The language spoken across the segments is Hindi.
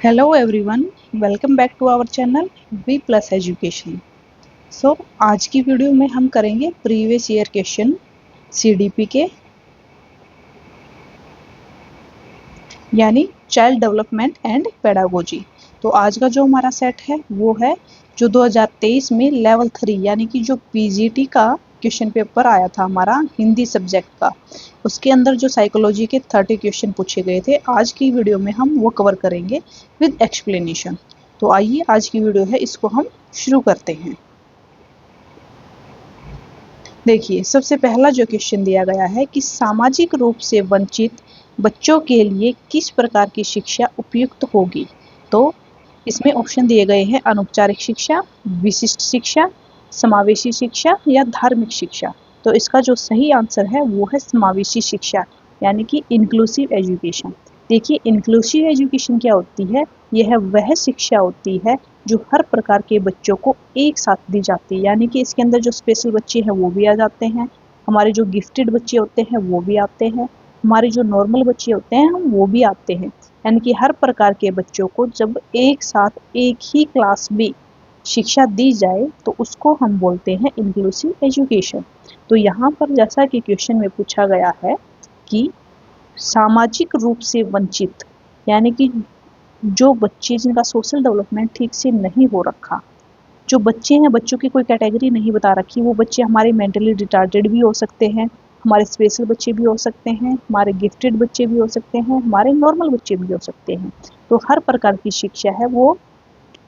Hello everyone, welcome back to our channel V Plus Education। आज की वीडियो में हम करेंगे प्रीवियस ईयर क्वेश्चन CDP के यानी चाइल्ड डेवलपमेंट एंड पेडागोजी। तो आज का जो हमारा सेट है वो है जो 2023 में लेवल 3 यानी कि जो PGT का क्वेश्चन पेपर आया था हमारा हिंदी सब्जेक्ट का, उसके अंदर जो साइकोलॉजी के 30 क्वेश्चन पूछे गए थे। आज की वीडियो में हम वो कवर करेंगे विद एक्सप्लेनेशन। तो आइए आज की वीडियो है, इसको हम शुरू करते हैं। देखिए, सबसे पहला जो क्वेश्चन दिया गया है कि सामाजिक रूप से वंचित बच्चों के लिए किस प्रकार की शिक्षा उपयुक्त होगी। तो इसमें ऑप्शन दिए गए हैं अनौपचारिक शिक्षा, विशिष्ट शिक्षा, समावेशी शिक्षा या धार्मिक शिक्षा। तो इसका जो सही आंसर है वो है समावेशी शिक्षा यानी कि इंक्लूसिव एजुकेशन। देखिए, इंक्लूसिव एजुकेशन क्या होती है? यह वह शिक्षा होती है जो हर प्रकार के बच्चों को एक साथ दी जाती है, यानी कि इसके अंदर जो स्पेशल बच्चे हैं वो भी आ जाते हैं, हमारे जो गिफ्टेड बच्चे होते हैं वो भी आते हैं, हमारे जो नॉर्मल बच्चे होते हैं वो भी आते हैं। यानी कि हर प्रकार के बच्चों को जब एक साथ एक ही क्लास में शिक्षा दी जाए तो उसको हम बोलते हैं इंक्लूसिव एजुकेशन। तो यहाँ पर जैसा कि क्वेश्चन में पूछा गया है कि सामाजिक रूप से वंचित यानी कि जो बच्चे जिनका सोशल डेवलपमेंट ठीक से नहीं हो रखा, जो बच्चे हैं, बच्चों की कोई कैटेगरी नहीं बता रखी, वो बच्चे हमारे मेंटली रिटार्डेड भी हो सकते हैं, हमारे स्पेशल बच्चे भी हो सकते हैं, हमारे गिफ्टेड बच्चे भी हो सकते हैं, हमारे नॉर्मल बच्चे भी हो सकते हैं। तो हर प्रकार की शिक्षा है वो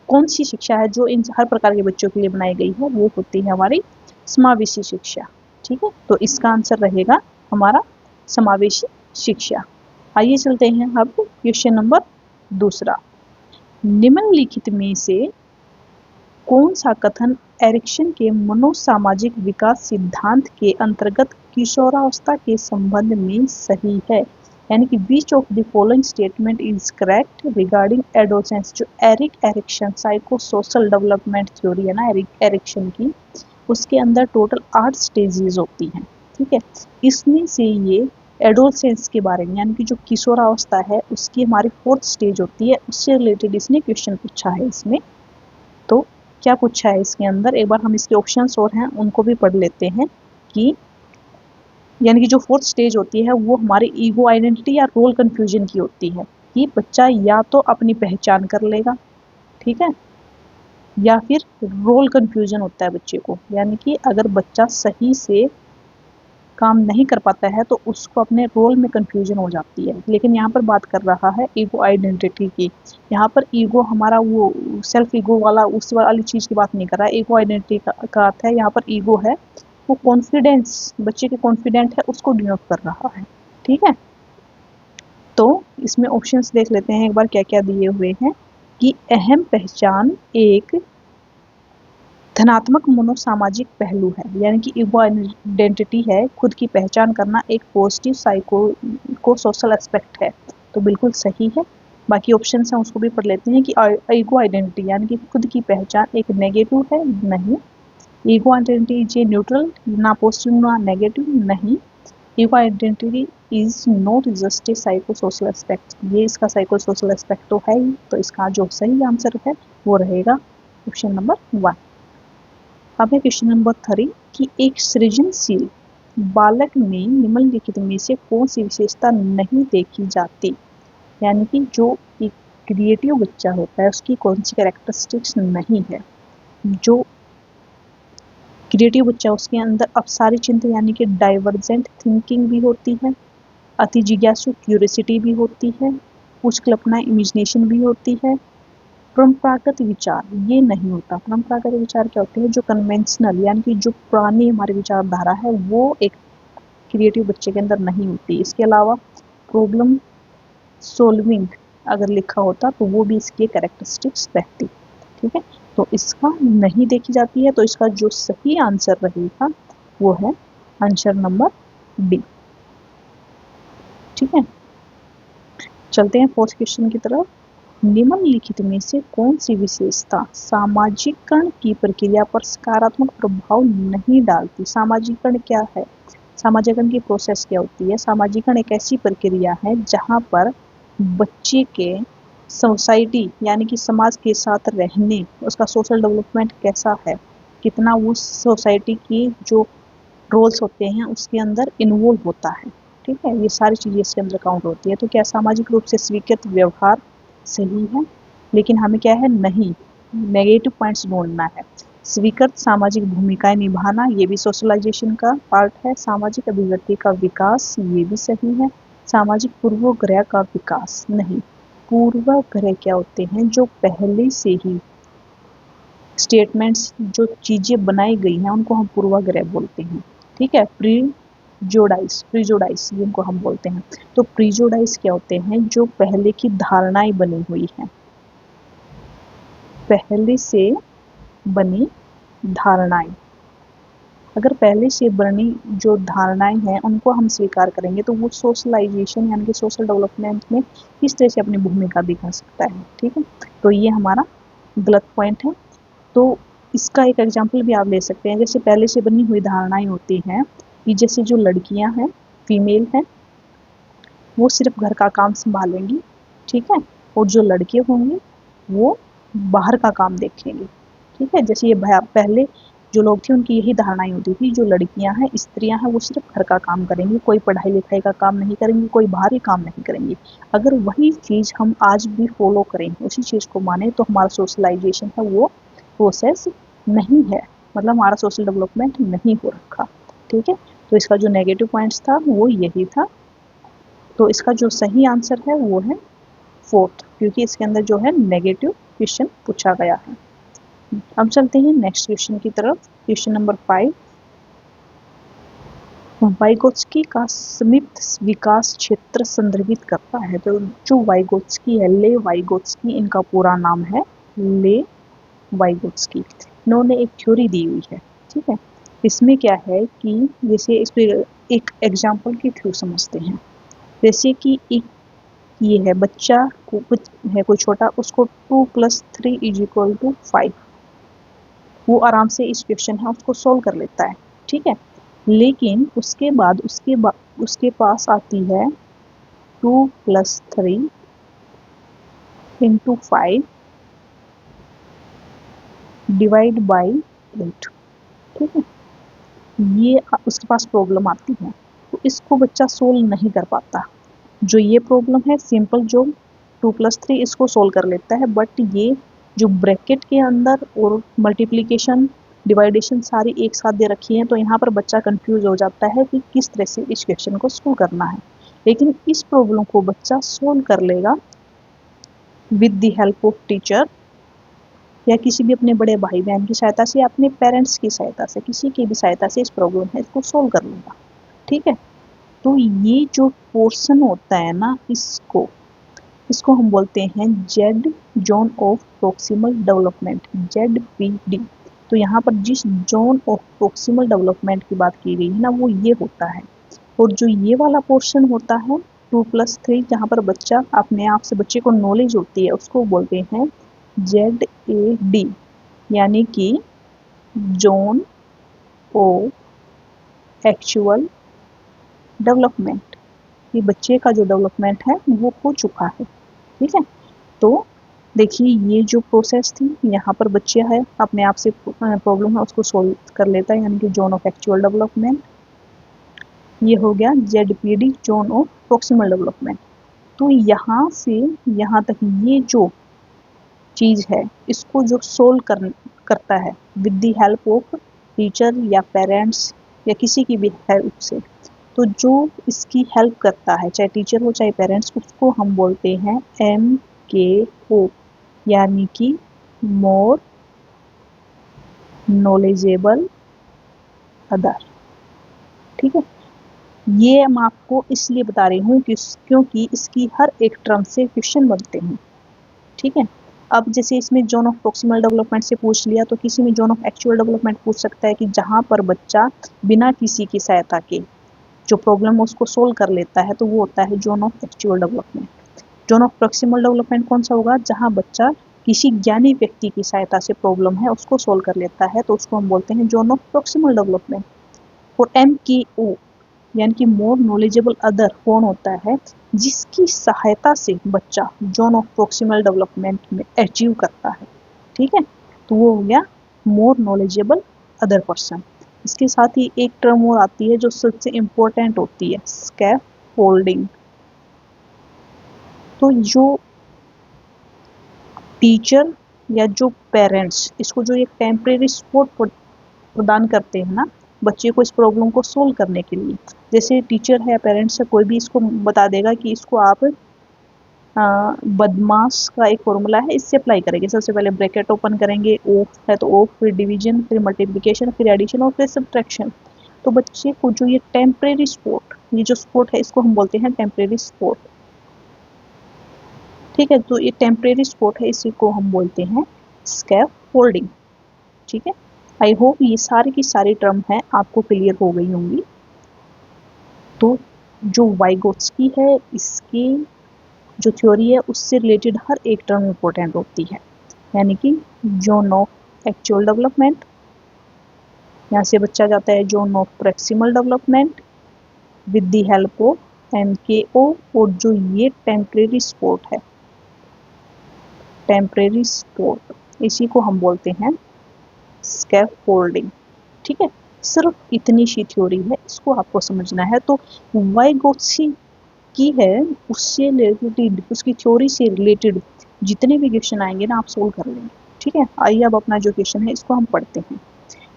कौन सी शिक्षा है जो इन हर प्रकार के बच्चों के लिए बनाई गई है, वो होती है हमारी समावेशी शिक्षा। ठीक है, तो इसका आंसर रहेगा हमारा समावेशी शिक्षा। आइए चलते हैं अब क्वेश्चन नंबर दूसरा। निम्नलिखित में से कौन सा कथन एरिक्सन के मनोसामाजिक विकास सिद्धांत के अंतर्गत किशोरावस्था के संबंध में सही है? यानी कि which of the following statement is correct regarding adolescence. जो Erikson psycho social development theory है ना एरिक्सन की, उसके अंदर टोटल 8 स्टेजेस होती हैं। ठीक है, इसमें से ये एडोलेसेंस के बारे में यानी कि जो किशोरावस्था है उसकी हमारी 4th स्टेज होती है, उससे रिलेटेड इसने क्वेश्चन पूछा है। इसमें तो क्या पूछा है इसके अंदर, एक बार हम इसके ऑप्शंस और हैं उनको भी पढ़ लेते हैं कि यानी कि जो 4th स्टेज होती है वो हमारी ईगो आइडेंटिटी या रोल कंफ्यूजन की होती है कि बच्चा या तो अपनी पहचान कर लेगा, ठीक है, या फिर रोल कंफ्यूजन होता है बच्चे को, यानी कि अगर बच्चा सही से काम नहीं कर पाता है तो उसको अपने रोल में कंफ्यूजन हो जाती है। लेकिन यहाँ पर बात कर रहा है ईगो आइडेंटिटी की। यहाँ पर ईगो हमारा वो सेल्फ ईगो वाला उस वाली चीज़ की बात नहीं कर रहा है। ईगो आइडेंटिटी का अर्थ है यहाँ पर ईगो है वो कॉन्फिडेंस, बच्चे के कॉन्फिडेंट है उसको डिनोट कर रहा है। ठीक है, तो इसमें ऑप्शंस देख लेते हैं एक बार क्या क्या दिए हुए हैं कि अहम पहचान एक धनात्मक मनोसामाजिक पहलू है, यानी कि ईगो आइडेंटिटी है खुद की पहचान करना एक पॉजिटिव साइको सोशल एस्पेक्ट है। तो बिल्कुल सही है। बाकी ऑप्शन हैं उसको भी पढ़ लेते हैं कि ईगो आइडेंटिटी यानी कि खुद की पहचान एक नेगेटिव है, नहीं। Ego identity is a neutral, ना पॉजिटिव ना नेगेटिव, नहीं। Ego identity is not just a psycho social aspect, ये इसका साइको सोशल एस्पेक्ट तो है ही। तो इसका जो सही आंसर है वो रहेगा ऑप्शन नंबर 1। अब है क्वेश्चन नंबर 3 कि एक सृजनशील बालक में निम्नलिखित में से कौन सी विशेषता नहीं देखी जाती। यानी कि जो एक क्रिएटिव बच्चा होता है उसकी कौन सी कैरेक्टरिस्टिक्स नहीं है। जो क्रिएटिव बच्चा उसके अंदर अपसारी चिंता यानी कि डाइवर्जेंट थिंकिंग भी होती है, अति जिज्ञासु क्यूरियोसिटी भी होती है, उच्च कल्पना इमेजिनेशन भी होती है, परंपरागत विचार ये नहीं होता। परंपरागत विचार क्या होते हैं? जो कन्वेंशनल यानी कि जो पुरानी हमारी विचारधारा है वो एक क्रिएटिव बच्चे के अंदर नहीं होती। इसके अलावा प्रॉब्लम सोल्विंग अगर लिखा होता तो वो भी इसकी कैरेक्टरिस्टिक्स रहती। ठीक है, तो इसका नहीं देखी जाती है। तो इसका जो सही आंसर रहेगा वो है आंसर नंबर बी। ठीक है, चलते हैं 4th क्वेश्चन की तरफ। निम्नलिखित में से कौन सी विशेषता सामाजिकरण की प्रक्रिया पर सकारात्मक प्रभाव नहीं डालती। सामाजिकरण क्या है? सामाजिकरण की प्रोसेस क्या होती है? सामाजिकरण एक ऐसी प्रक्रिया है जहां पर बच्चे के सोसाइटी यानी कि समाज के साथ रहने, उसका सोशल डेवलपमेंट कैसा है, कितना वो सोसाइटी की जो रोल्स होते हैं उसके अंदर इन्वॉल्व होता है। ठीक है, ये सारी चीज़ें इसके अंदर काउंट होती है। तो क्या सामाजिक रूप से स्वीकृत व्यवहार सही है, लेकिन हमें क्या है, नहीं, नेगेटिव पॉइंट्स ढूंढना है। स्वीकृत सामाजिक भूमिकाएं निभाना, ये भी सोशलाइजेशन का पार्ट है। सामाजिक अभिव्यक्ति का विकास, ये भी सही है। सामाजिक पूर्वाग्रह का विकास, नहीं। पूर्वाग्रह क्या होते हैं, जो पहले से ही स्टेटमेंट्स, जो चीज़ें बनाई गई हैं उनको हम पूर्वाग्रह बोलते हैं। ठीक है, प्रीजोडाइस जिनको हम बोलते हैं। तो प्रीजोडाइस क्या होते हैं, जो पहले की धारणाएं बनी हुई हैं, पहले से बनी धारणाएं। अगर पहले से बनी जो धारणाएं हैं उनको हम स्वीकार करेंगे तो वो सोशलाइजेशन यानी कि सोशल डेवलपमेंट में किस तरह से अपनी भूमिका दिखा सकता है। ठीक है, तो ये हमारा गलत पॉइंट है। तो इसका एक एग्जाम्पल भी आप ले सकते हैं। जैसे पहले से बनी हुई धारणाएं होती हैं कि जैसे जो लड़कियां हैं, फीमेल हैं, वो सिर्फ घर का काम संभालेंगी। ठीक है, और जो लड़के होंगे वो बाहर का काम देखेंगे। ठीक है, जैसे ये पहले जो लोग थे उनकी यही धारणाएं होती थी, जो लड़कियां हैं, स्त्रियां हैं, वो सिर्फ घर का काम करेंगी, कोई पढ़ाई लिखाई का काम नहीं करेंगी, कोई बाहरी काम नहीं करेंगी। अगर वही चीज़ हम आज भी फॉलो करें, उसी चीज़ को माने, तो हमारा सोशलाइजेशन है वो प्रोसेस नहीं है, मतलब हमारा सोशल डेवलपमेंट नहीं हो रखा। ठीक है, तो इसका जो नेगेटिव पॉइंट्स था वो यही था। तो इसका जो सही आंसर है वो है फोर्थ, क्योंकि इसके अंदर जो है नेगेटिव क्वेश्चन पूछा गया है। अब चलते हैं नेक्स्ट क्वेश्चन की तरफ। क्वेश्चन नंबर 5, वाइगोत्स्की का समीप विकास क्षेत्र संदर्भित करता है। तो जो वाइगोत्स्की है, ले वाइगोत्स्की इनका पूरा नाम है, ले वाइगोत्स्की। इन्होंने एक थ्योरी दी हुई है। ठीक है, इसमें क्या है कि जैसे इस पर एक एग्जाम्पल के थ्रू समझते हैं। जैसे कि एक ये है, बच्चा को कुछ है, कोई छोटा, उसको 2 + 3 = 5, वो आराम से इस क्वेश्चन है उसको सोल्व कर लेता है। ठीक है, लेकिन उसके बाद उसके पास आती है 2 + 3 × 5 ÷ 8। ठीक है, ये उसके पास प्रॉब्लम आती है, तो इसको बच्चा सोल्व नहीं कर पाता। जो ये प्रॉब्लम है सिंपल, जो 2 + 3 इसको सोल्व कर लेता है, बट ये जो ब्रैकेट के अंदर और मल्टीप्लिकेशन डिवाइडेशन सारी एक साथ दे रखी है, तो यहाँ पर बच्चा कंफ्यूज हो जाता है कि किस तरह से इस क्वेश्चन को सोल्व करना है। लेकिन इस प्रॉब्लम को बच्चा सोल्व कर लेगा with the help of teacher, या किसी भी अपने बड़े भाई बहन की सहायता से, या अपने पेरेंट्स की सहायता से, किसी की भी सहायता से इस प्रॉब्लम है इसको सोल्व कर लेगा। ठीक है, तो ये जो पोर्शन होता है ना, इसको हम बोलते हैं Z zone of proximal development, ZPD। तो यहाँ पर जिस जोन ऑफ प्रोक्सिमल डेवलपमेंट की बात की गई है ना, वो ये होता है। और जो ये वाला पोर्शन होता है 2 + 3, जहाँ पर बच्चा अपने आप से, बच्चे को नॉलेज होती है, उसको बोलते हैं ZAD, यानी कि जोन ऑफ एक्चुअल डेवलपमेंट। ये बच्चे का जो डेवलपमेंट है वो हो चुका है। ठीक है, तो देखिए ये जो प्रोसेस थी, यहाँ पर बच्चे है अपने आप से प्रॉब्लम है उसको सोल्व कर लेता है, यानी कि जोन ऑफ एक्चुअल डेवलपमेंट। ये हो गया ZPD, zone of proximal development. तो यहाँ से यहाँ तक ये जो चीज़ है, इसको जो सोल्व करता है with the help of teacher या पेरेंट्स या किसी की भी हेल्प से, तो जो इसकी हेल्प करता है, चाहे टीचर हो चाहे पेरेंट्स, उसको हम बोलते हैं MKO, यानी कि मोर नॉलेजेबल अदर। ठीक है, ये मैं आपको इसलिए बता रही हूँ कि क्योंकि इसकी हर एक टर्म से क्वेश्चन बनते हैं। ठीक है, अब जैसे इसमें जोन ऑफ प्रोक्सिमल डेवलपमेंट से पूछ लिया, तो किसी में जोन ऑफ एक्चुअल डेवलपमेंट पूछ सकता है कि जहाँ पर बच्चा बिना किसी की सहायता के जो प्रॉब्लम उसको सोल्व कर लेता है, तो वो होता है zone of actual development. Zone of proximal development कौन सा होगा, जहाँ बच्चा किसी ज्ञानी व्यक्ति की सहायता से प्रॉब्लम है उसको सोल्व कर लेता है, तो उसको हम बोलते हैं जोन ऑफ प्रोक्सिमल डेवलपमेंट। और MKO यानी कि मोर नॉलेजेबल अदर कौन होता है, जिसकी सहायता से बच्चा जोन ऑफ प्रोक्सिमल डेवलपमेंट में अचीव करता है। ठीक है, तो वो हो गया मोर नॉलेजेबल अदर पर्सन। इसके साथ ही एक टर्म और आती है जो सबसे इम्पोर्टेंट होती है, स्कैफोल्डिंग। तो जो टीचर या जो पेरेंट्स इसको जो एक टेम्परेरी सपोर्ट प्रदान करते हैं ना बच्चे को इस प्रॉब्लम को सोल्व करने के लिए, जैसे टीचर है या पेरेंट्स है कोई भी इसको बता देगा कि इसको आप बदमाश का एक फॉर्मूला है इससे अप्लाई करेंगे। सबसे पहले ब्रैकेट ओपन करेंगे, ऑफ है तो ऑफ, फिर डिवीजन, फिर मल्टीप्लिकेशन, फिर एडिशन और फिर सब्ट्रैक्शन। तो बच्चे को जो ये टेम्परेरी सपोर्ट, ये जो सपोर्ट है इसको हम बोलते हैं टेम्परेरी सपोर्ट। ठीक है, तो ये टेम्परेरी सपोर्ट है, इसी को हम बोलते हैं स्कैफोल्डिंग। ठीक है, आई होप ये सारी की सारी टर्म है आपको क्लियर हो गई होंगी। तो जो वाइगोत्स्की है इसकी जो थ्योरी है उससे रिलेटेड हर एक टर्म इम्पोर्टेंट होती है, यानी कि जोन ऑफ एक्चुअल डेवलपमेंट, यहाँ से बच्चा जाता है zone of proximal development with the help of MKO, और जो ये टेम्परेरी सपोर्ट है, टेम्परेरी सपोर्ट, इसी को हम बोलते हैं स्कैफोल्डिंग। ठीक है, सिर्फ इतनी सी थ्योरी है, इसको आपको समझना है। तो वाइगोत्स्की की है उससे रिलेटेड, उसकी थ्योरी से रिलेटेड जितने भी क्वेश्चन आएंगे ना आप सोल्व कर लेंगे। ठीक है, आइए अब अपना जो क्वेश्चन है इसको हम पढ़ते हैं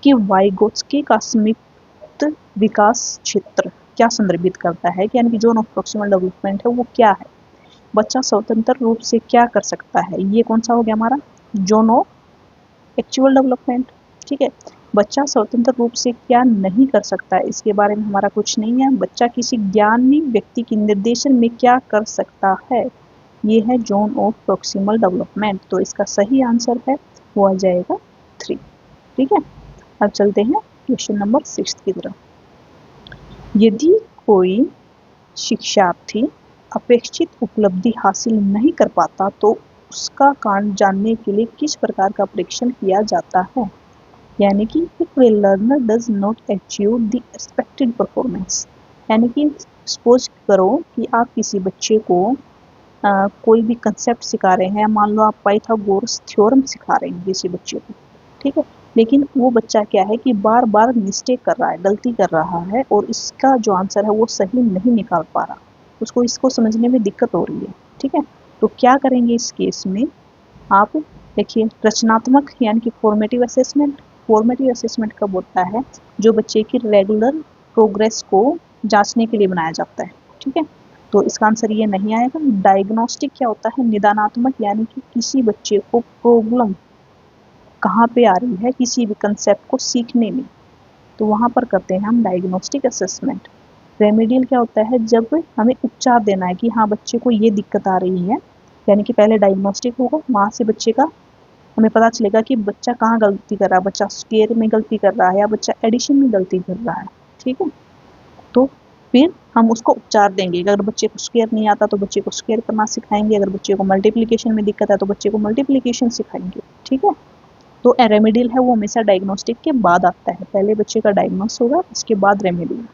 कि वाइगोत्स्की का संयुक्त विकास क्षेत्र क्या संदर्भित करता है, यानी कि जोन ऑफ प्रॉक्सिमल डेवलपमेंट है वो क्या है, बच्चा स्वतंत्र रूप से क्या कर सकता है, ये कौन सा हो गया हमारा जोन ऑफ एक्चुअल डेवलपमेंट। ठीक है, बच्चा स्वतंत्र रूप से क्या नहीं कर सकता है, इसके बारे में हमारा कुछ नहीं है। बच्चा किसी ज्ञानी व्यक्ति के निर्देशन में क्या कर सकता है, ये है जोन ऑफ प्रॉक्सिमल डेवलपमेंट। तो इसका सही आंसर है वो आ जाएगा 3। ठीक है, अब चलते हैं क्वेश्चन नंबर 6 की तरफ। यदि कोई शिक्षार्थी अपेक्षित उपलब्धि हासिल नहीं कर पाता तो उसका कारण जानने के लिए किस प्रकार का परीक्षण किया जाता है, यानी कि if A learner does not achieve the expected performance, यानी कि सपोज करो कि आप किसी बच्चे को कोई भी कंसेप्ट सिखा रहे हैं, मान लो आप पाइथागोरस थ्योरम सिखा रहे हैं किसी बच्चे को। ठीक है, लेकिन वो बच्चा क्या है कि बार बार मिस्टेक कर रहा है, गलती कर रहा है, और इसका जो आंसर है वो सही नहीं निकाल पा रहा, उसको इसको समझने में दिक्कत हो रही है। ठीक है, तो क्या करेंगे इस केस में, आप देखिए रचनात्मक यानी कि फॉर्मेटिव असेसमेंट। फॉर्मेटिव असेसमेंट कब होता है, जो बच्चे की रेगुलर प्रोग्रेस को जांचने के लिए बनाया जाता है। ठीक है, तो इसका आंसर ये नहीं आएगा। डायग्नोस्टिक क्या होता है, निदानात्मक, यानी कि किसी बच्चे को प्रॉब्लम कहाँ पे आ रही है किसी भी कंसेप्ट को सीखने में, तो वहाँ पर करते हैं हम डायग्नोस्टिक असेसमेंट। रेमेडियल क्या होता है, जब हमें उपचार देना है कि हाँ बच्चे को ये दिक्कत आ रही है, यानी कि पहले डायग्नोस्टिक होगा, वहाँ से बच्चे का हमें पता चलेगा कि बच्चा कहाँ गलती कर रहा है, बच्चा स्क्वायर में गलती कर रहा है या बच्चा एडिशन में गलती कर रहा है। ठीक है, तो फिर हम उसको उपचार देंगे। अगर बच्चे को स्क्वायर नहीं आता तो बच्चे को स्क्वायर करना सिखाएंगे, अगर बच्चे को मल्टीप्लिकेशन में दिक्कत है तो बच्चे को मल्टीप्लिकेशन सिखाएंगे। ठीक है, तो रेमेडियल है वो हमेशा डायग्नोस्टिक के बाद आता है, पहले बच्चे का डायग्नोस होगा इसके बाद रेमेडियल।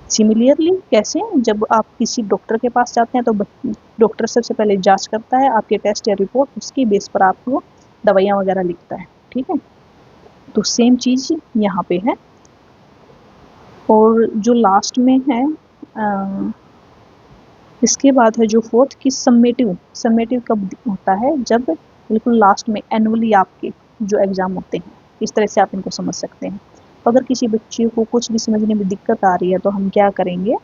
सिमिलरली कैसे, जब आप किसी डॉक्टर के पास जाते हैं तो डॉक्टर सबसे पहले जांच करता है आपके टेस्ट या रिपोर्ट, उसकी बेस पर आपको दवाइयाँ वगैरह लिखता है। ठीक है, तो सेम चीज़ यहाँ पे है। और जो लास्ट में है इसके बाद है जो फोर्थ की समेटिव। समेटिव कब होता है, जब बिल्कुल लास्ट में एनुअली आपके जो एग्ज़ाम होते हैं, इस तरह से आप इनको समझ सकते हैं। तो अगर किसी बच्चे को कुछ भी समझने में दिक्कत आ रही है तो हम क्या करेंगे,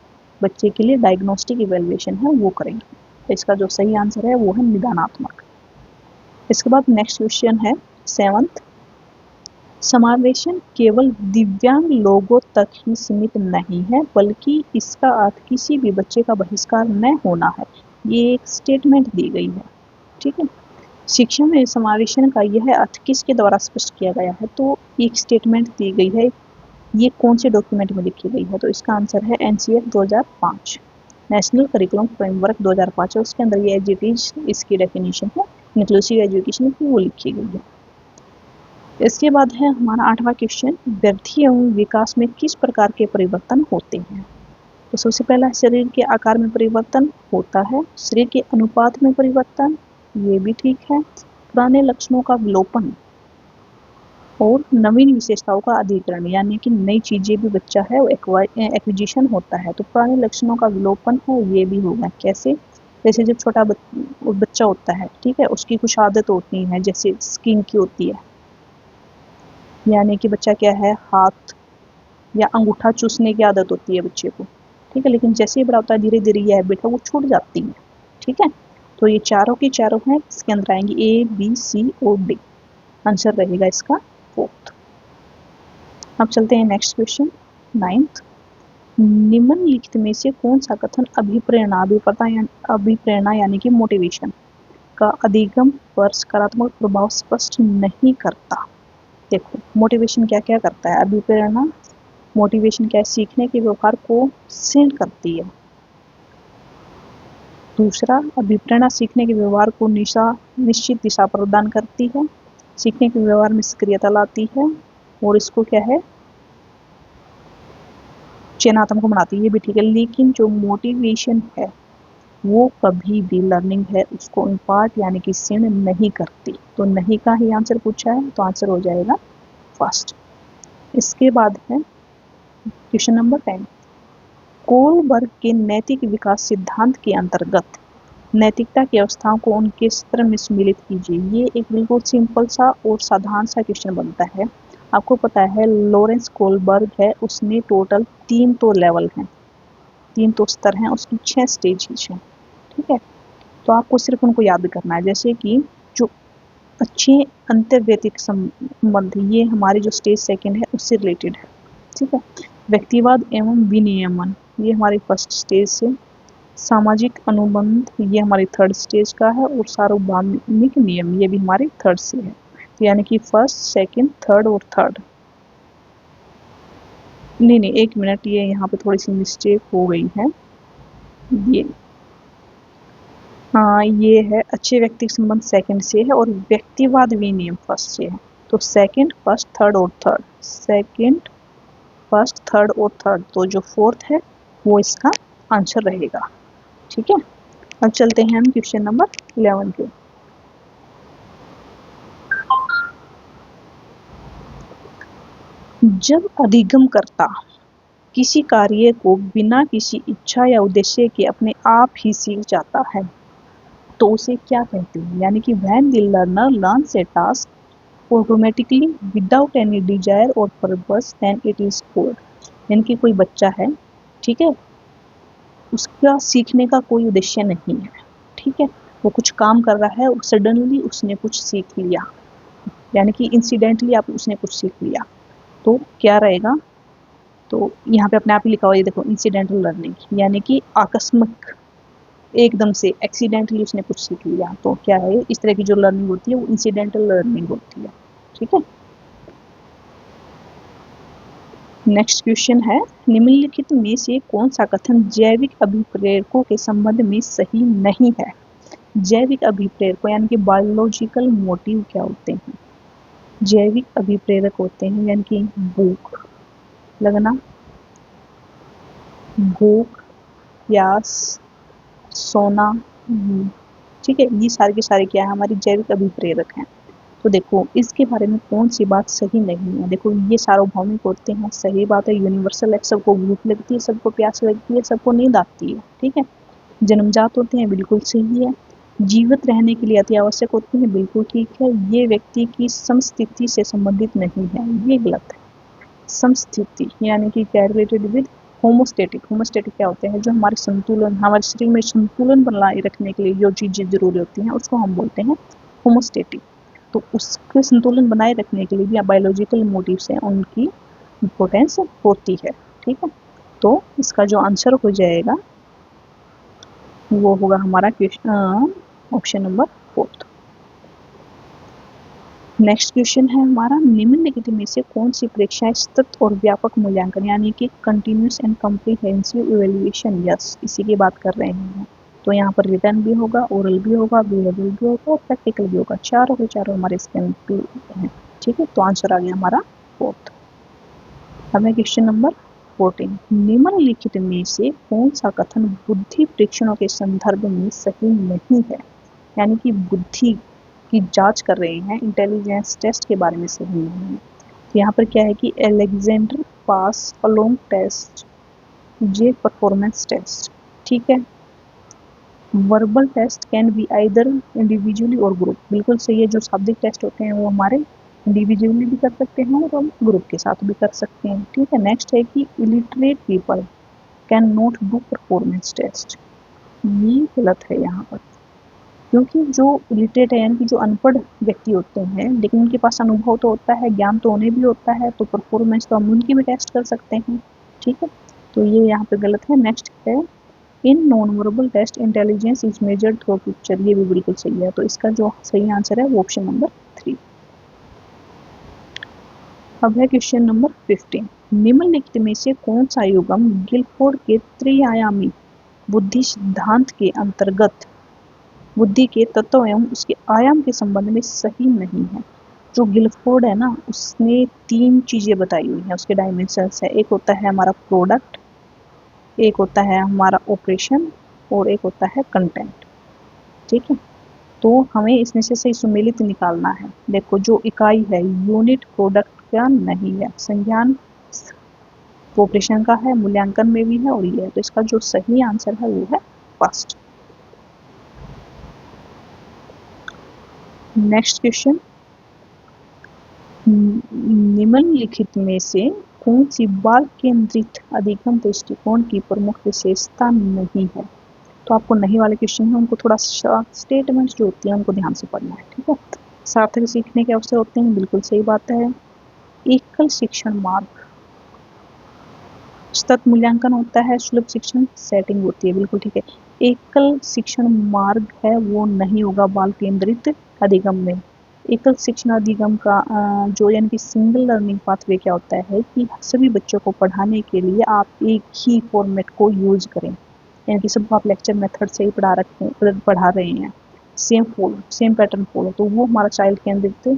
बच्चे के लिए डायग्नोस्टिक इवेल्युएशन है वो करेंगे। तो इसका जो सही आंसर है वो है निदानात्मक। इसके बाद नेक्स्ट क्वेश्चन है 7th, समावेशन केवल दिव्यांग लोगों तक ही सीमित नहीं है बल्कि इसका अर्थ किसी भी बच्चे का बहिष्कार न होना है, ये एक स्टेटमेंट दी गई है। ठीक है, शिक्षा में समावेशन का यह अर्थ किसके द्वारा स्पष्ट किया गया है, तो एक स्टेटमेंट दी गई है, ये कौन से डॉक्यूमेंट में लिखी गई है, तो इसका आंसर है NCF 2005, नेशनल करिकुलम फ्रेमवर्क 2005 है, उसके अंदर ये एज इट इज इसकी डेफिनेशन है इंक्लूसिव एजुकेशन की, वो लिखी गई है। इसके बाद है हमारा 8वां क्वेश्चन, वृद्धि एवं विकास में किस प्रकार के परिवर्तन होते हैं। तो सबसे पहला शरीर के आकार में परिवर्तन होता है, शरीर के अनुपात में परिवर्तन, ये भी ठीक है। पुराने लक्षणों का विलोपन और नवीन विशेषताओं का अधिग्रहण, यानी कि नई चीजें भी बच्चा है वो एक्विजिशन होता है। तो पुराने लक्षणों का विलोपन है, ये भी होगा। कैसे? जैसे जब छोटा बच्चा होता है, ठीक है, उसकी कुछ आदत होती है, जैसे स्किन की होती है, यानी कि बच्चा क्या है, हाथ या अंगूठा चूसने की आदत होती है बच्चे को, ठीक है। लेकिन जैसे ही बड़ा होता है धीरे धीरे ये हैबिट है वो छूट जाती है, ठीक है। तो ये चारों की चारों हैं, इसके अंदर आएंगी ए बी सी और डी। आंसर रहेगा इसका 4th। अब चलते हैं नेक्स्ट क्वेश्चन 9th। निम्नलिखित में से कौन सा कथन अभिप्रेरणा यानी कि मोटिवेशन का अधिगम पर सकारात्मक प्रभाव स्पष्ट नहीं करता? देखो, मोटिवेशन क्या क्या करता है। अभिप्रेरणा मोटिवेशन क्या है, सीखने के व्यवहार को क्षीण करती है। दूसरा, अभिप्रेरणा सीखने के व्यवहार को निश्चित दिशा प्रदान करती है, सीखने के व्यवहार में सक्रियता लाती है, और इसको क्या है, चयनात्मक बनाती है, ये भी ठीक है। लेकिन जो मोटिवेशन है वो कभी भी लर्निंग है उसको इम्पार्ट यानी कि क्षीण नहीं करती। तो नहीं का ही आंसर पूछा है, तो आंसर हो जाएगा फर्स्ट। इसके बाद है क्वेश्चन नंबर 10। कोलबर्ग के नैतिक विकास सिद्धांत के अंतर्गत नैतिकता की अवस्थाओं को उनके स्तर में सम्मिलित कीजिए। ये एक बिल्कुल सिंपल सा और साधारण सा क्वेश्चन बनता है। आपको पता है लॉरेंस कोलबर्ग है, उसने टोटल 3 तो लेवल हैं, 3 तो स्तर हैं, उसकी 6 स्टेज हैं, ठीक है। तो आपको सिर्फ उनको याद करना है। जैसे कि जो अच्छे अंतर्वैयक्तिक संबंध, ये हमारी जो स्टेज 2 है उससे रिलेटेड है, ठीक है। व्यक्तिवाद एवं विनियमन, ये हमारी फर्स्ट स्टेज से। सामाजिक अनुबंध, ये हमारी 3rd स्टेज का है। और सार्वभौमिक नियम, ये भी हमारी 3rd से है। तो यानी कि 1st, 2nd, 3rd और 3rd। नहीं, 1 मिनट, ये यहाँ पे थोड़ी सी मिस्टेक हो गई है। ये है अच्छे व्यक्तिगत संबंध 2nd से है, और व्यक्तिवाद विनियम 1st से है। तो 2nd, 1st, 3rd और 3rd, 2nd, 1st, 3rd और 3rd। तो जो 4th है वो इसका आंसर रहेगा, ठीक है। अब चलते हैं हम क्वेश्चन नंबर 11 के। जब अधिगमकर्ता किसी कार्य को बिना किसी इच्छा या उद्देश्य के अपने आप ही सीख जाता है तो उसे क्या कहते हैं? यानी कि when the learner learns a task automatically without any desire और purpose then it is called. यानी कि कोई बच्चा है, ठीक है, उसका सीखने का कोई उद्देश्य नहीं है, ठीक है, वो कुछ काम कर रहा है और सडनली उसने कुछ सीख लिया, यानी कि इंसिडेंटली उसने कुछ सीख लिया, तो क्या रहेगा? तो यहाँ पे अपने आप ही लिखा हुआ है, देखो, इंसिडेंटल लर्निंग, यानी कि आकस्मिक, एकदम से एक्सीडेंटली उसने कुछ सीख लिया। तो क्या है, इस तरह की जो लर्निंग होती है वो इंसिडेंटल लर्निंग होती है, ठीक है। नेक्स्ट क्वेश्चन है, निम्नलिखित में से कौन सा कथन जैविक अभिप्रेरकों के संबंध में सही नहीं है? जैविक अभिप्रेरकों यानी कि बायोलॉजिकल मोटिव क्या होते हैं? जैविक अभिप्रेरक होते हैं यानी कि भूख लगना, भूख, प्यास, सोना, ठीक है, ये सारे के सारे क्या है, हमारी जैविक अभिप्रेरक हैं। तो देखो इसके बारे में कौन सी बात सही नहीं है। देखो ये सार्वभौमिक होते हैं, सही बात है, यूनिवर्सल है, सबको भूख लगती है, सबको प्यास लगती है, सबको नींद आती है, ठीक है। जन्मजात होते हैं, बिल्कुल सही है। जीवित रहने के लिए अति आवश्यक होते हैं, बिल्कुल ठीक है। ये व्यक्ति की समस्थिति से संबंधित नहीं है, ये गलत है। समस्थिति यानी कि क्या रिलेटेड विद होमोस्टेटिक। होमोस्टेटिक क्या होते हैं, जो हमारे संतुलन, हमारे शरीर में संतुलन बनाए रखने के लिए जो चीजें जरूरी होती हैं उसको हम बोलते हैं होमोस्टेटिक। तो उसके संतुलन बनाए रखने के लिए भी बायोलॉजिकल मोटिव्स हैं, उनकी इम्पोर्टेंस होती है, ठीक है। तो इसका जो आंसर हो जाएगा वो होगा हमारा option number 4th। Next question है हमारा, निम्नलिखित में से कौन सी परीक्षाएं सतत और व्यापक मूल्यांकन यानी कि continuous and comprehensive evaluation, yes, इसी की बात कर रहे हैं। तो यहाँ पर रिटर्न भी होगा, ओरल भी होगा, बिहेवियरल भी होगा और प्रैक्टिकल भी होगा, चारों के चारों हमारे इसके हैं, ठीक है। तो आंसर आ गया हमारा 4th। हमें क्वेश्चन नंबर 14 निम्नलिखित में से कौन सा कथन बुद्धि परीक्षणों के संदर्भ में सही नहीं है, यानी कि बुद्धि की जांच कर रहे हैं, इंटेलिजेंस टेस्ट के बारे में सही नहीं है। तो यहाँ पर क्या है कि Alexander pass along test, J performance test, ठीक है। Verbal test can be either individually और ग्रुप, बिल्कुल सही है। जो शाब्दिक टेस्ट होते हैं वो हमारे इंडिविजुअली भी कर सकते हैं और हम ग्रुप के साथ भी कर सकते हैं, ठीक है। नेक्स्ट है कि illiterate people can not do performance test, ये गलत है यहाँ पर, क्योंकि जो इलिटरेट है यानी कि जो अनपढ़ व्यक्ति होते हैं लेकिन उनके पास अनुभव तो होता है, ज्ञान तो उन्हें भी होता है, तो परफॉर्मेंस तो हम उनकी भी टेस्ट कर सकते हैं, ठीक है। तो ये यहाँ पे गलत है। नेक्स्ट है in non verbal test intelligence is measured through picture, ये भी बिल्कुल सही है। तो इसका जो सही आंसर है वो ऑप्शन नंबर 3। अब है क्वेश्चन नंबर 15 निम्नलिखित में से कौन सा युग्म गिलफोर्ड के त्रिआयामी बुद्धि सिद्धांत के अंतर्गत बुद्धि के तत्व एवं उसके आयाम के संबंध में सही नहीं है। जो गिलफोर्ड है ना, उसने 3 चीजें बताई हुई हैं, उसके डायमेंशंस है। एक होता है हमारा प्रोडक्ट, एक होता है हमारा ऑपरेशन और एक होता है कंटेंट, ठीक है। तो हमें इसमें से सही सुमेलित निकालना है। देखो जो इकाई है यूनिट प्रोडक्ट का नहीं है, संज्ञान ऑपरेशन का है, मूल्यांकन में भी है और ये है। तो इसका जो सही आंसर है वो है फर्स्ट। नेक्स्ट क्वेश्चन निम्नलिखित में से कौन सी बाल केंद्रित अधिगम दृष्टिकोण की प्रमुख विशेषता नहीं है। तो आपको नहीं वाले क्वेश्चन है उनको थोड़ा स्टेटमेंट्स जो होती है उनको ध्यान से पढ़ना है, ठीक है। सार्थक सीखने के अवसर होते हैं, बिल्कुल सही बात है। एकल शिक्षण मार्ग, सतत मूल्यांकन होता है, सुलभ शिक्षण सेटिंग होती है, बिल्कुल ठीक है। एकल शिक्षण मार्ग है वो नहीं होगा बाल केंद्रित अधिगम में। एकल शिक्षण अधिगम का जो यानी कि सिंगल लर्निंग पाथवे क्या होता है कि सभी बच्चों को पढ़ाने के लिए आप एक ही फॉर्मेट को यूज करें, यानी कि सबको आप लेक्चर मेथड से ही पढ़ा रहे हैं, सेम पैटर्न फॉलो, तो वो हमारा चाइल्ड केंद्रित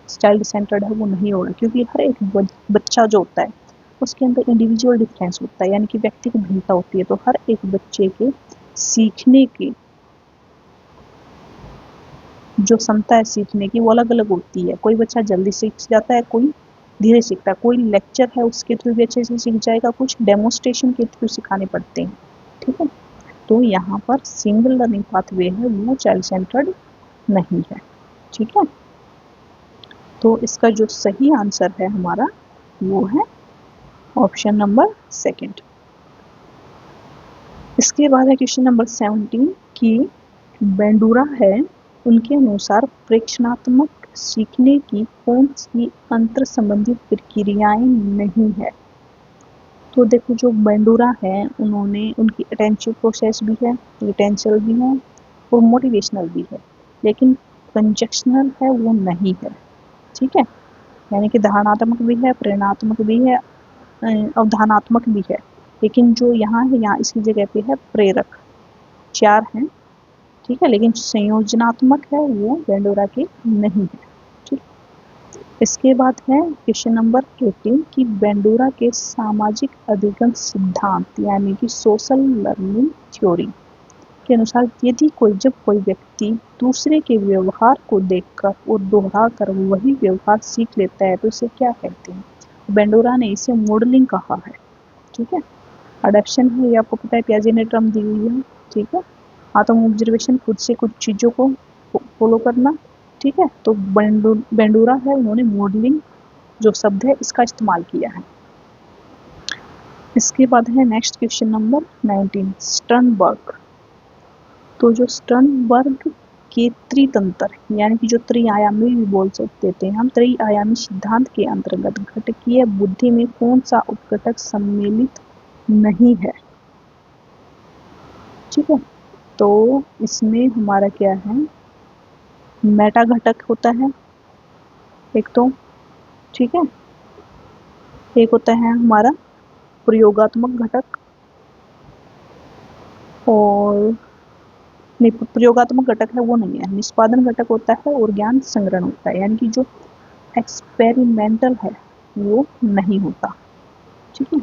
चाइल्ड सेंटर्ड है वो नहीं होगा, क्योंकि हर एक बच्चा जो होता है उसके अंदर इंडिविजुअल डिफरेंस होता है, यानी कि व्यक्तिगत भिन्नता होती है। तो हर एक बच्चे के सीखने की जो क्षमता है सीखने की वो अलग अलग होती है। कोई बच्चा जल्दी सीख जाता है, कोई धीरे सीखता है, कोई लेक्चर है उसके थ्रू भी अच्छे से सीख जाएगा, कुछ डेमोन्स्ट्रेशन के थ्रू सिखाने पड़ते हैं, ठीक है। तो यहाँ पर सिंगल लर्निंग पाथवे है वो चाइल्ड सेंटर्ड नहीं है, ठीक है। तो इसका जो सही आंसर है हमारा वो है ऑप्शन नंबर 2। इसके बाद है क्वेश्चन नंबर 17 की बेंडूरा है उनके अनुसार प्रेक्षणात्मक सीखने की कौन सी अंतर संबंधित प्रक्रियाएं नहीं है। तो देखो जो बेंडूरा है उन्होंने उनकी अटेंशिव प्रोसेस भी है, रिटेंशनल भी है और मोटिवेशनल भी है, लेकिन कंजक्शनल है वो नहीं है, ठीक है। यानी कि धारणात्मक भी है, प्रेरणात्मक भी है, अवधानात्मक भी है, लेकिन जो यहाँ है यहाँ इसकी जगह पे है प्रेरक। 4 हैं, ठीक है, लेकिन संयोजनात्मक है वो बेंडोरा के नहीं है, ठीक। इसके बाद है क्वेश्चन नंबर 18 कि बेंडोरा के सामाजिक अधिगम सिद्धांत यानी कि सोशल लर्निंग थ्योरी के अनुसार जब कोई व्यक्ति दूसरे के व्यवहार को देखकर और दोहराकर वही व्यवहार सीख लेता है तो इसे क्या कहते हैं। बेंडोरा ने इसे मॉडलिंग कहा है, ठीक है। अडैप्शन है ये आपको पता है, पियाजे ने टर्म दी हुई है, ठीक है। आत्म ऑब्जर्वेशन, खुद से कुछ चीज़ों को फॉलो करना, ठीक है। तो बेंडोरा है उन्होंने मॉडलिंग जो शब्द है इसका इस्तेमाल किया है। इसके बाद है नेक्स्ट क्वेश्चन नंबर 19 स्टर्नबर्ग। तो जो स्टर्नबर्ग के त्रितंत्र यानी कि जो त्रिआयामी भी बोल सकते थे हम, त्रिआयामी सिद्धांत के अंतर्गत घटकीय बुद्धि में कौन सा उपघटक सम्मिलित नहीं है, ठीक है। तो इसमें हमारा क्या है, मेटा घटक होता है एक तो, ठीक है। एक होता है हमारा प्रयोगात्मक घटक और नहीं, प्रयोगात्मक घटक है वो नहीं है, निष्पादन घटक होता है और ज्ञान संग्रहण होता है, यानी कि जो एक्सपेरिमेंटल है वो नहीं होता, ठीक है।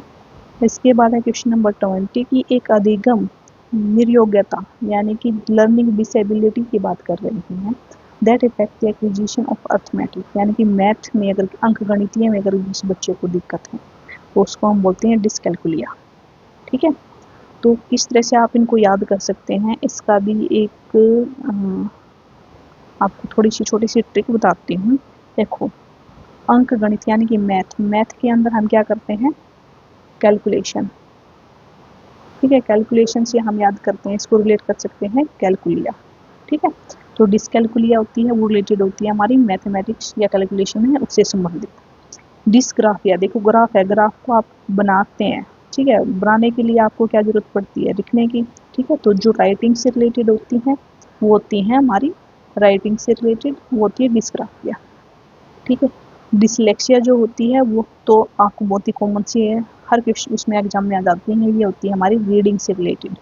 इसके बाद है क्वेश्चन नंबर 20 की एक अधिगम निर्योग्यता यानी कि लर्निंग डिसेबिलिटी की बात कर रही हैं। That effect the acquisition of arithmetic यानी कि मैथ में अगर अंक गणितीय में अगर उस बच्चे को दिक्कत है तो उसको हम बोलते हैं डिसकैलकुलिया। ठीक है, तो किस तरह से आप इनको याद कर सकते हैं इसका भी एक आपको थोड़ी सी छोटी सी ट्रिक बताती हूँ। देखो, अंक गणित यानी कि मैथ के अंदर हम क्या करते हैं, कैलकुलेशन। ठीक है, कैलकुलेशन से हम याद करते हैं, इसको रिलेट कर सकते हैं कैलकुलिया। ठीक है, तो डिसकैलकुलिया होती है वो रिलेटेड होती है हमारी मैथमेटिक्स या कैलकुलेशन है उससे संबंधित। डिसग्राफिया, देखो ग्राफ है, ग्राफ को आप बनाते हैं। ठीक है, बनाने के लिए आपको क्या जरूरत पड़ती है, लिखने की। ठीक है, तो जो राइटिंग से रिलेटेड होती हैं वो होती हैं हमारी राइटिंग से रिलेटेड, वो होती है डिसग्राफिया। ठीक है, डिसलेक्सिया जो होती है वो तो आपको बहुत ही कॉमन सी है, हर क्वेश्चन उसमें एग्जाम में आ जाती है, ये होती है हमारी रीडिंग से रिलेटेड।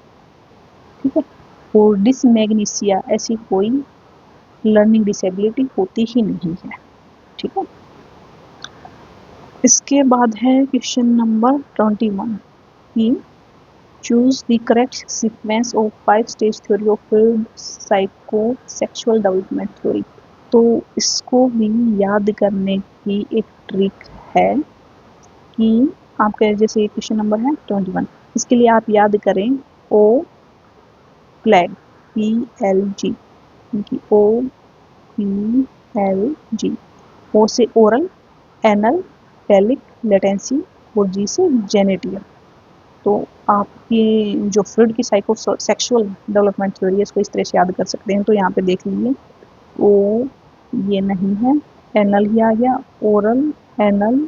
ठीक है, और डिसमैग्नीसिया ऐसी कोई लर्निंग डिसेबिलिटी होती ही नहीं है। ठीक है, इसके बाद है क्वेश्चन नंबर 21 की choose the correct sequence of 5 stage theory of psycho sexual development theory. तो इसको भी याद करने की एक ट्रिक है कि आपका जैसे क्वेश्चन नंबर है 21, इसके लिए आप याद करें ओ प्लैग PLG, ओ PLG, ओ से ओरल, एनल, पैलिक, लेटेंसी और जी से जेनेटियल। तो आपकी जो फ्रूड की साइको सेक्सुअल डेवलपमेंट थ्योरी है इसको इस तरह से याद कर सकते हैं। तो यहाँ पे देख लीजिए, ओ ये नहीं है, एनल ही आ गया, ओरल, एनल,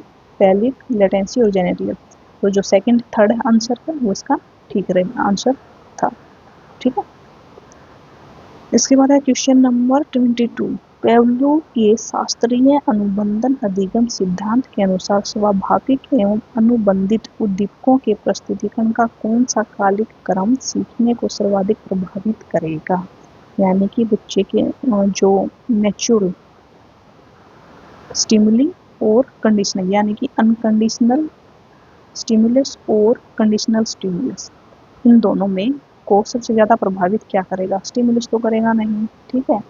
पैलिक, लेटेंसी और जेनेटियल। तो जो सेकंड थर्ड आंसर है वो इसका ठीक रहेगा आंसर था। ठीक है, इसके बाद है क्वेश्चन नंबर 22। पेवलो के शास्त्रीय अनुबंधन अधिगम सिद्धांत के अनुसार स्वाभाविक एवं अनुबंधित उद्दीपकों के प्रस्तुतिकरण का कौन सा कालिक क्रम सीखने को सर्वाधिक प्रभावित करेगा। यानी कि बच्चे के जो नेचुरल स्टिमुली और कंडीशनल यानी कि अनकंडीशनल स्टिमुलस और कंडीशनल स्टिमुलस, इन दोनों में को सबसे ज़्यादा प्रभावित क्या करेगा, स्टिमुलस तो करेगा नहीं। ठीक है,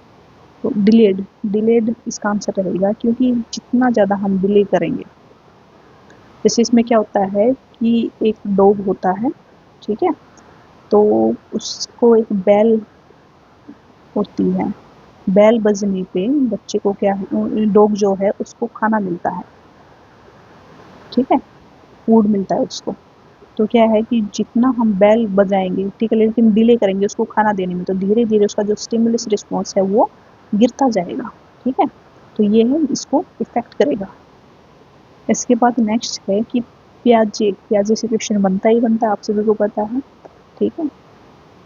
तो डिलेड इसका आंसर रहेगा, क्योंकि जितना ज़्यादा हम डिले करेंगे, जैसे इसमें क्या होता है कि एक डॉग होता है। ठीक है, तो उसको एक बेल होती है, बेल बजने पे बच्चे को क्या, डॉग जो है उसको खाना मिलता है। ठीक है, फूड मिलता है उसको। तो क्या है कि जितना हम बेल बजाएंगे, ठीक है, लेकिन डिले करेंगे उसको खाना देने में, तो धीरे धीरे उसका जो स्टिमुलस रिस्पॉन्स है वो गिरता जाएगा। ठीक है, तो ये है इसको इफेक्ट करेगा। इसके बाद नेक्स्ट है कि प्याजे से क्वेश्चन बनता ही बनता है, आप सभी को पता है। ठीक है,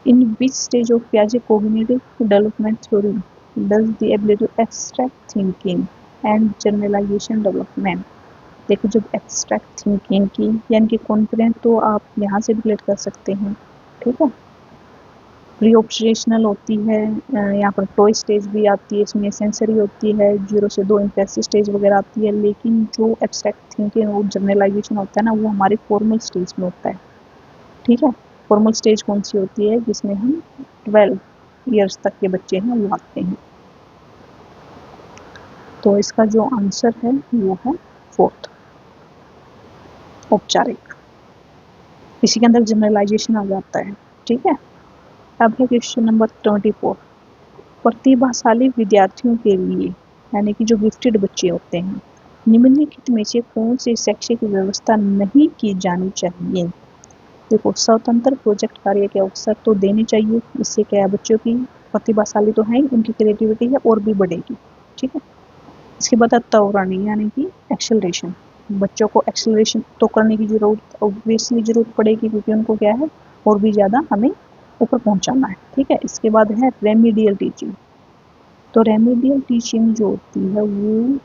इन विच स्टेज ऑफ प्याजे cognitive development theory does the ability to abstract thinking and generalisation development. देखो, जब एब्स्ट्रैक्ट थिंकिंग की यानी कि कॉन्फिडेंस तो आप यहाँ से रिलेट कर सकते हैं। ठीक है, प्री ऑब्जर्वेशनल होती है, यहाँ पर टॉय स्टेज भी आती है, इसमें सेंसरी होती है, 0 से 2 इम्प्रेसिव स्टेज वगैरह आती है। लेकिन जो एब्स्ट्रैक्ट थिंकिंग और जनरलाइजेशन होता है ना, वो हमारे फॉर्मल स्टेज में होता है। ठीक है, फॉर्मल स्टेज कौन सी होती है, जिसमें हम 12 ईयर्स तक के बच्चे हैं वो आते हैं। तो इसका जो आंसर है वो है 4th, औपचारिक। इसी के अंदर जनरलाइजेशन आ जाता है। ठीक है, अब है क्वेश्चन नंबर 24। प्रतिभाशाली विद्यार्थियों के लिए यानी कि जो गिफ्टेड बच्चे होते हैं, निम्नलिखित में से कौन सी शैक्षिक व्यवस्था नहीं की जानी चाहिए। देखो, स्वतंत्र प्रोजेक्ट कार्य के अवसर तो देने चाहिए, इससे क्या है बच्चों की प्रतिभाशाली तो है, उनकी क्रिएटिविटी है और भी बढ़ेगी। ठीक है, इसके बाद त्वरण यानी कि एक्सेलरेशन, बच्चों को एक्सेलरेशन तो करने की जरूरत ऑब्वियसली जरूरत पड़ेगी, क्योंकि उनको क्या है और भी ज़्यादा हमें ऊपर पहुंचाना है। ठीक है, इसके बाद है रेमिडियल टीचिंग। तो रेमिडियल टीचिंग जो होती है वो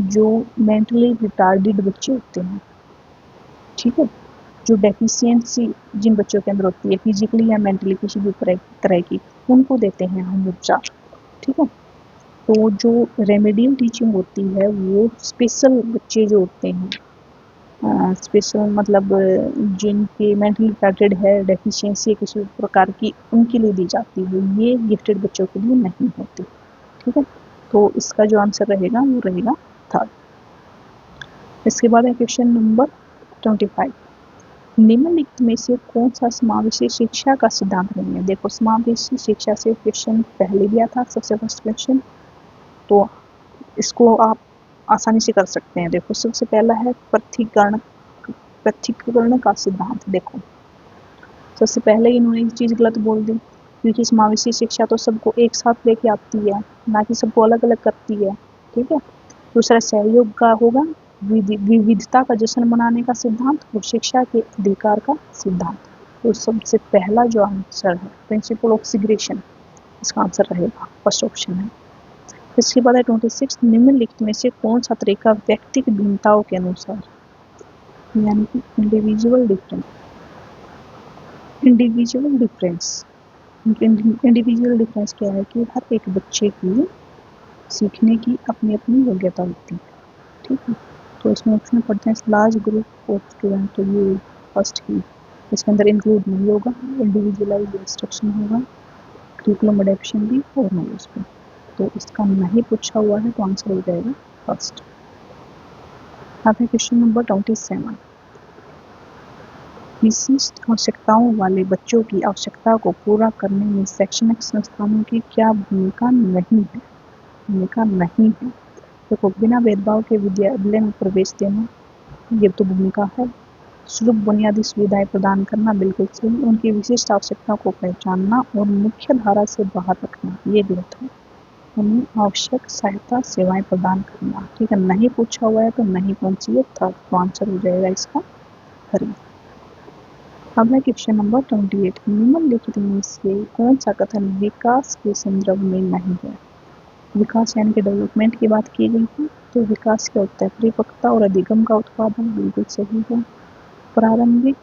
जो मेंटली रिटार्डेड बच्चे होते हैं, ठीक है, जो डेफिशिएंसी जिन बच्चों के अंदर होती है फिजिकली या मेंटली किसी भी तरह की, उनको देते हैं हम उपचार। ठीक है, तो जो रेमेडियल टीचिंग होती है वो स्पेशल बच्चे जो होते हैं स्पेशल मतलब जिनकी मेंटली रिटार्डेड है, डेफिशिएंसी किसी प्रकार की, उनके लिए दी जाती है, ये गिफ्टेड बच्चों के लिए नहीं होती। ठीक है, तो इसका जो आंसर रहेगा वो रहेगा थर्ड। इसके बाद है क्वेश्चन नंबर 25। निम्नलिखित में से कौन सा समावेशी शिक्षा का सिद्धांत नहीं है? देखो, समावेशी शिक्षा से क्वेश्चन पहले दिया था, सबसे फर्स्ट क्वेश्चन, तो इसको आप आसानी से कर सकते हैं। देखो, सबसे पहला है पृथक्करण का सिद्धांत। देखो, सबसे पहले इन्होंने एक चीज गलत बोल दी, क्योंकि समावेशी शिक्षा तो सबको एक साथ लेके आती है, ना कि सबको अलग अलग करती है। ठीक है, दूसरा सहयोग का होगा, विविधता का जश्न मनाने का सिद्धांत, और शिक्षा के अधिकार का सिद्धांत। तो सबसे पहला जो आंसर है प्रिंसिपल ऑफ सिग्रेशन, इसका आंसर रहेगा फर्स्ट ऑप्शन है। इसके बाद है 26। निम्नलिखित में से कौन सा तरीका व्यक्तिगत भिन्नताओं के अनुसार, यानी कि इंडिविजुअल डिफरेंस क्या है कि हर एक बच्चे की सीखने की अपनी अपनी योग्यता होती है। ठीक है, तो इसमें ऑप्शन पढ़ते हैं लार्ज ग्रुप ऑफ स्टूडेंट, तो ये फर्स्ट की, इसके अंदर इंक्लूड नहीं होगा, इंडिविजुअलाइज्ड इंस्ट्रक्शन होगा, करिकुलम अडॉप्शन भी और नहीं उसमें, तो इसका नहीं पूछा हुआ है, तो आंसर हो जाएगा फर्स्ट। अब है क्वेश्चन नंबर 27। विशिष्ट आवश्यकताओं वाले बच्चों की आवश्यकता को पूरा करने में शैक्षणिक संस्थानों की क्या भूमिका नहीं है? देखो, बिना भेदभाव के विद्यालय में प्रवेश देना, ये तो भूमिका है। सुलभ बुनियादी सुविधाएं प्रदान करना, बिल्कुल सही। उनकी विशिष्ट आवश्यकताओं को पहचानना और मुख्य धारा से बाहर रखना, ये गलत है। उन्हें आवश्यक सहायता सेवाएं प्रदान करना, ठीक है, नहीं पूछा हुआ है तो नहीं पहुंची है, थर्ड, तो आंसर हो जाएगा इसका थ्री। अब है क्वेश्चन नंबर 28। निम्नलिखित में से कौन सा कथन विकास के संदर्भ में नहीं है? विकास यानी कि डेवलपमेंट की बात की गई है, तो विकास क्या होता है? परिपक्वता और अधिगम का उत्पादन, बिल्कुल सही है। प्रारंभिक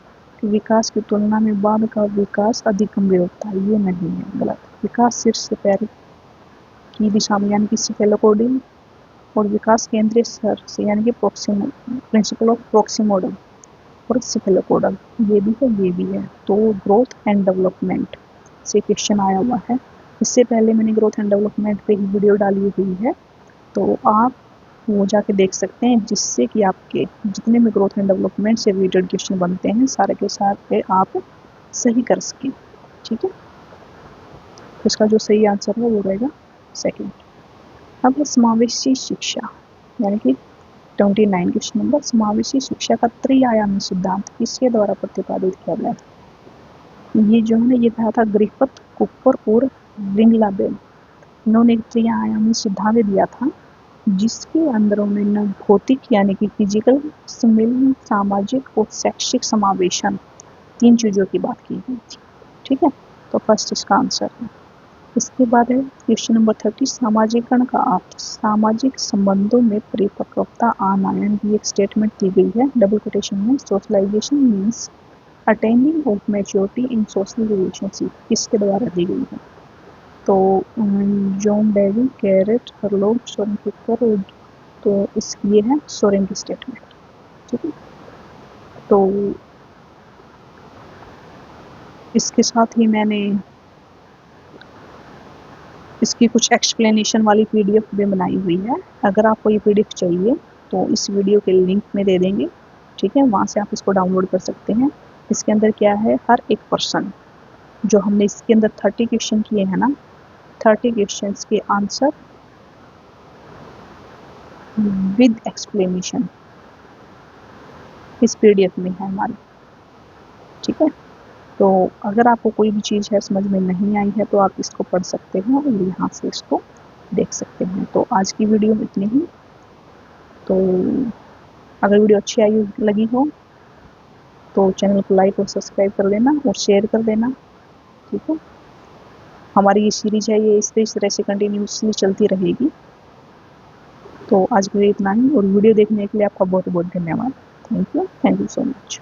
विकास की तुलना में बाद का विकास अधिक गंभीर होता है, ये नहीं है, गलत। विकास शीर्ष से पैर की दिशा में, यानी कि सिफेलोपोडियम, और विकास केंद्रीय स्तर से, यानी कि प्रिंसिपल ऑफ प्रोक्सिमोडल और सिफेलोपोडल, ये भी है। तो ग्रोथ एंड डेवलपमेंट से क्वेश्चन आया हुआ है। इससे पहले मैंने ग्रोथ एंड डेवलपमेंट पे ही वीडियो डाली हुई है, तो आप वो जाके देख सकते हैं, जिससे कि आपके जितने भी ग्रोथ एंड डेवलपमेंट से रिलेटेड क्वेश्चन बनते हैं, सारे के सारे आप सही कर सकें। ठीक है, इसका जो सही आंसर है वो रहेगा सेकंड। अब समावेशी शिक्षा, यानी कि 29 क्वेश्चन नंबर, समावेशी शिक्षा का त्रिआयामी सिद्धांत किसके द्वारा प्रतिपादित किया गया था? ये जो है ना, ये कहा था ग्रिफिथ, कुपर और रिंगलाबेल। इन्होंने एक त्रिआयामी सिद्धांत दिया था, जिसके अंदर उन्होंने भौतिक यानी कि फिजिकल सम्मेलन, सामाजिक और शैक्षिक समावेशन, तीन चीजों की बात की गई थी। ठीक है, तो फर्स्ट इसका आंसर है। इसके बाद है क्वेश्चन नंबर 30। सामाजिकरण का अर्थ सामाजिक संबंधों में परिपक्वता आना, यानी कि एक स्टेटमेंट दी गई है डबल कोटेशन में, socialisation means attaining of maturity in social relationship, किसके द्वारा दी गई है? तो John Dewey, Garrett, Hurlock, Soren Kipper, तो ये है सोरेन की स्टेटमेंट। ठीक है, तो इसके साथ ही मैंने इसकी कुछ एक्सप्लेनेशन वाली पीडीएफ भी बनाई हुई है। अगर आपको ये पीडीएफ चाहिए तो इस वीडियो के लिंक में दे देंगे। ठीक है, वहाँ से आप इसको डाउनलोड कर सकते हैं। इसके अंदर क्या है, हर एक पर्सन जो हमने इसके अंदर 30 क्वेश्चन किए हैं ना, 30 क्वेश्चन के आंसर विद एक्सप्लेनेशन इस पीडीएफ में है हमारी। ठीक है, तो अगर आपको कोई भी चीज़ है समझ में नहीं आई है तो आप इसको पढ़ सकते हैं और यहाँ से इसको देख सकते हैं। तो आज की वीडियो इतनी ही। तो अगर वीडियो अच्छी आई लगी हो तो चैनल को लाइक और सब्सक्राइब कर देना और शेयर कर देना। ठीक है, हमारी ये सीरीज है, ये इस तरह से कंटिन्यूसली चलती रहेगी। तो आज के लिए इतना ही, और वीडियो देखने के लिए आपका बहुत बहुत धन्यवाद। Thank you so much.